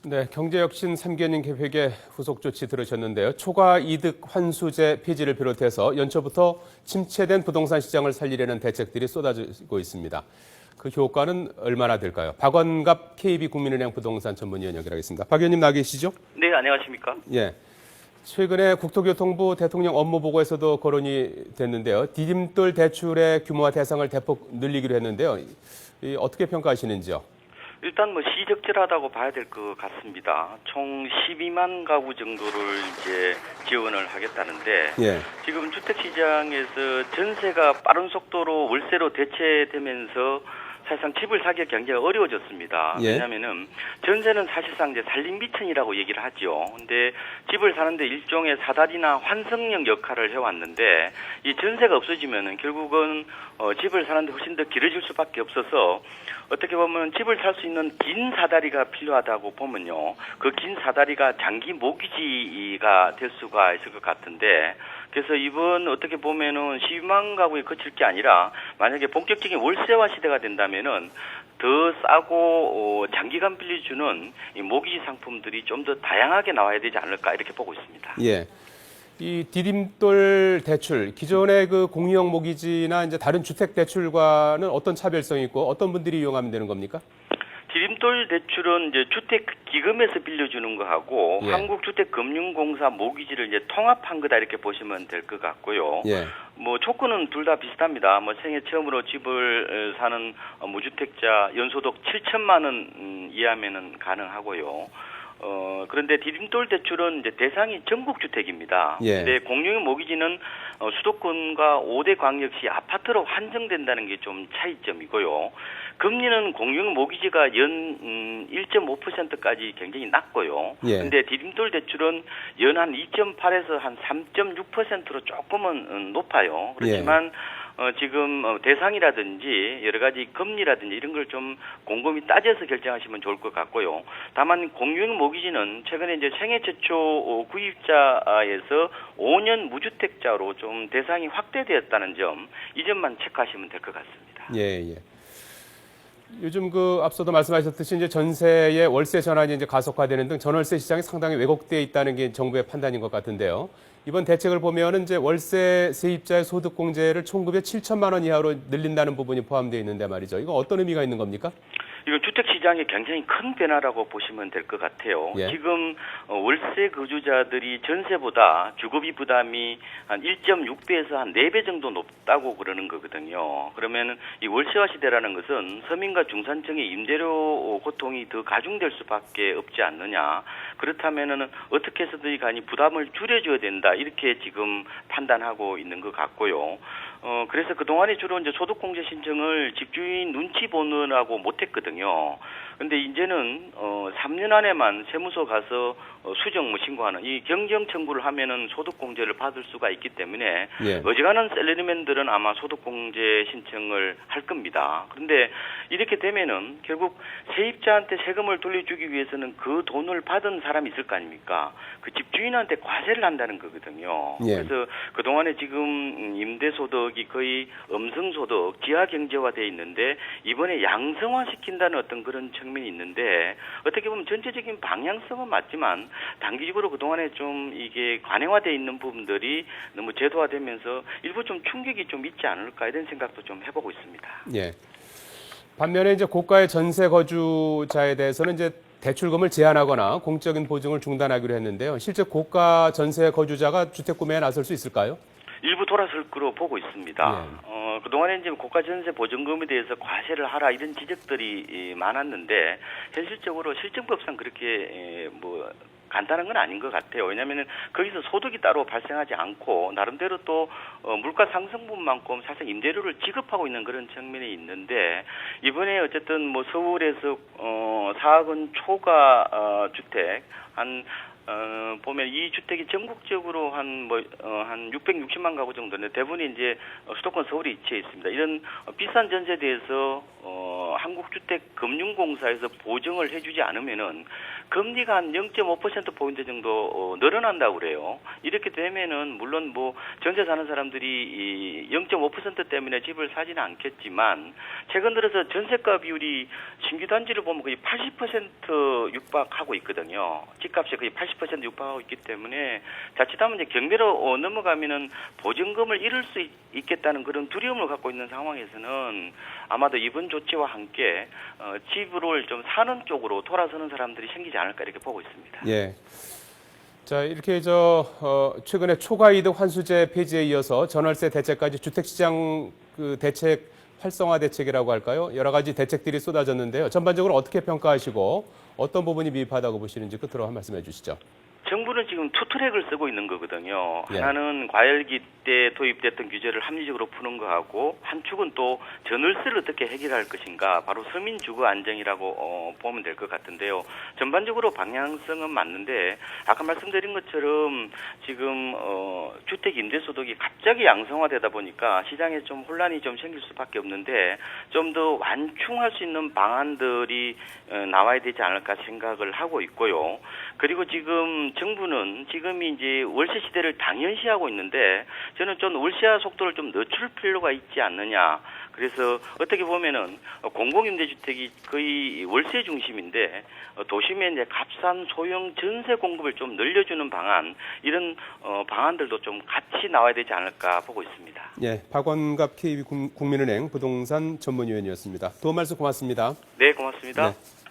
네, 경제혁신 3개년 계획의 후속 조치 들으셨는데요. 초과 이득 환수제 폐지를 비롯해서 연초부터 침체된 부동산 시장을 살리려는 대책들이 쏟아지고 있습니다. 그 효과는 얼마나 될까요? 박원갑 KB국민은행 부동산 전문위원 연결하겠습니다. 박 의원님 나와 계시죠? 네, 안녕하십니까? 예. 최근에 국토교통부 대통령 업무보고에서도 거론이 됐는데요. 디딤돌 대출의 규모와 대상을 대폭 늘리기로 했는데요. 어떻게 평가하시는지요? 일단 뭐 시적절하다고 봐야 될 것 같습니다. 총 12만 가구 정도를 이제 지원을 하겠다는데 예. 지금 주택 시장에서 전세가 빠른 속도로 월세로 대체되면서 사실상 집을 사기가 굉장히 어려워졌습니다. 예. 왜냐하면은 전세는 사실상 이제 살림미천이라고 얘기를 하죠. 근데 집을 사는데 일종의 사다리나 환승역 역할을 해왔는데 이 전세가 없어지면은 결국은 집을 사는데 훨씬 더 길어질 수밖에 없어서 어떻게 보면 집을 살 수 있는 긴 사다리가 필요하다고 보면요. 그 긴 사다리가 장기 모기지가 될 수가 있을 것 같은데 그래서 이번 어떻게 보면은 12만 가구에 그칠 게 아니라 만약에 본격적인 월세화 시대가 된다면은 더 싸고 장기간 빌려주는 이 모기지 상품들이 좀 더 다양하게 나와야 되지 않을까 이렇게 보고 있습니다. 예. 이 디딤돌 대출, 기존의 그 공유형 모기지나 이제 다른 주택 대출과는 어떤 차별성이 있고 어떤 분들이 이용하면 되는 겁니까? 디딤돌 대출은 이제 주택 기금에서 빌려주는 거하고 예. 한국주택금융공사 모기지를 이제 통합한 거다 이렇게 보시면 될 것 같고요. 예. 뭐 조건은 둘 다 비슷합니다. 뭐 생애 처음으로 집을 사는 무주택자 연소득 7천만 원 이하면은 가능하고요. 그런데 디딤돌 대출은 이제 대상이 전국 주택입니다. 예. 근데 공유형 모기지는 수도권과 5대 광역시 아파트로 한정된다는 게 좀 차이점이고요. 금리는 공유형 모기지가 연 1.5%까지 굉장히 낮고요. 예. 근데 디딤돌 대출은 연 한 2.8에서 한 3.6%로 조금은 높아요. 그렇지만 지금 대상이라든지 여러 가지 금리라든지 이런 걸 좀 곰곰이 따져서 결정하시면 좋을 것 같고요. 다만 공유형 모기지는 최근에 이제 생애 최초 구입자에서 5년 무주택자로 좀 대상이 확대되었다는 점, 이 점만 체크하시면 될 것 같습니다. 예, 예. 요즘 그 앞서도 말씀하셨듯이 이제 전세의 월세 전환이 이제 가속화되는 등 전월세 시장이 상당히 왜곡되어 있다는 게 정부의 판단인 것 같은데요. 이번 대책을 보면은 이제 월세 세입자의 소득 공제를 총급의 7천만 원 이하로 늘린다는 부분이 포함되어 있는데 말이죠. 이거 어떤 의미가 있는 겁니까? 이건 주택 시장에 굉장히 큰 변화라고 보시면 될 것 같아요. 예. 지금 월세 거주자들이 전세보다 주거비 부담이 한 1.6배에서 한 4배 정도 높다고 그러는 거거든요. 그러면 이 월세화 시대라는 것은 서민과 중산층의 임대료 고통이 더 가중될 수밖에 없지 않느냐. 그렇다면은 어떻게 해서든 간이 부담을 줄여줘야 된다. 이렇게 지금 판단하고 있는 것 같고요. 그래서 그동안에 주로 이제 소득공제 신청을 집주인 눈치 보느라고 못했거든요. 근데 이제는 3년 안에만 세무서 가서 수정 신고하는 이 경정 청구를 하면은 소득공제를 받을 수가 있기 때문에 예. 어지간한 셀러리맨들은 아마 소득공제 신청을 할 겁니다. 그런데 이렇게 되면은 결국 세입자한테 세금을 돌려주기 위해서는 그 돈을 받은 사람이 있을 거 아닙니까? 그 집주인한테 과세를 한다는 거거든요. 예. 그래서 그동안에 지금 임대소득이 거의 음성소득, 지하경제화되어 있는데 이번에 양성화시킨다는 어떤 그런 측면이 있는데 어떻게 보면 전체적인 방향성은 맞지만 단기적으로 그동안에 좀 이게 관행화되어 있는 부분들이 너무 제도화되면서 일부 좀 충격이 좀 있지 않을까 이런 생각도 좀 해보고 있습니다. 예. 반면에 이제 고가의 전세 거주자에 대해서는 이제 대출금을 제한하거나 공적인 보증을 중단하기로 했는데요. 실제 고가 전세 거주자가 주택 구매에 나설 수 있을까요? 일부 돌아설 거로 보고 있습니다. 그동안에 이제 고가 전세 보증금에 대해서 과세를 하라 이런 지적들이 많았는데 현실적으로 실정법상 그렇게 뭐 간단한 건 아닌 것 같아요. 왜냐하면 거기서 소득이 따로 발생하지 않고 나름대로 또 물가 상승분만큼 사실 임대료를 지급하고 있는 그런 측면이 있는데 이번에 어쨌든 뭐 서울에서 4억 원 초과 주택 보면 이 주택이 전국적으로 한 660만 가구 정도인데 대부분이 이제 수도권 서울에 위치해 있습니다. 이런 비싼 전세에 대해서 한국주택금융공사에서 보증을 해주지 않으면은 금리가 한 0.5%포인트 정도 늘어난다고 그래요. 이렇게 되면은 물론 뭐 전세 사는 사람들이 이 0.5% 때문에 집을 사지는 않겠지만 최근 들어서 전세가 비율이 신규 단지를 보면 거의 80% 육박하고 있거든요. 집값이 거의 80% 육박하고 있기 때문에 자칫하면 이제 경매로 넘어가면은 보증금을 잃을 수 있겠다는 그런 두려움을 갖고 있는 상황에서는 아마도 이번 조치와 함께 집을 좀 사는 쪽으로 돌아서는 사람들이 생기지 않을까 이렇게 보고 있습니다. 예. 자, 이렇게 최근에 초과이득 환수제 폐지에 이어서 전월세 대책까지 주택시장 그 대책 활성화 대책이라고 할까요? 여러 가지 대책들이 쏟아졌는데요. 전반적으로 어떻게 평가하시고 어떤 부분이 미흡하다고 보시는지 끝으로 한 말씀해 주시죠. 정부는 지금 투 트랙을 쓰고 있는 거거든요. 예. 하나는 과열기 때 도입됐던 규제를 합리적으로 푸는 거하고 한 축은 또 전월세를 어떻게 해결할 것인가 바로 서민 주거 안정이라고 보면 될 것 같은데요. 전반적으로 방향성은 맞는데 아까 말씀드린 것처럼 지금 주택 임대 소득이 갑자기 양성화되다 보니까 시장에 좀 혼란이 좀 생길 수밖에 없는데 좀 더 완충할 수 있는 방안들이 나와야 되지 않을까 생각을 하고 있고요. 그리고 지금 정부는 지금이 이제 월세 시대를 당연시하고 있는데 저는 좀 월세화 속도를 좀 늦출 필요가 있지 않느냐. 그래서 어떻게 보면은 공공임대주택이 거의 월세 중심인데 도심에 이제 값싼 소형 전세 공급을 좀 늘려주는 방안 이런 방안들도 좀 같이 나와야 되지 않을까 보고 있습니다. 예, 박원갑 KB국민은행 부동산 전문위원이었습니다. 도움 말씀 고맙습니다. 네, 고맙습니다. 네.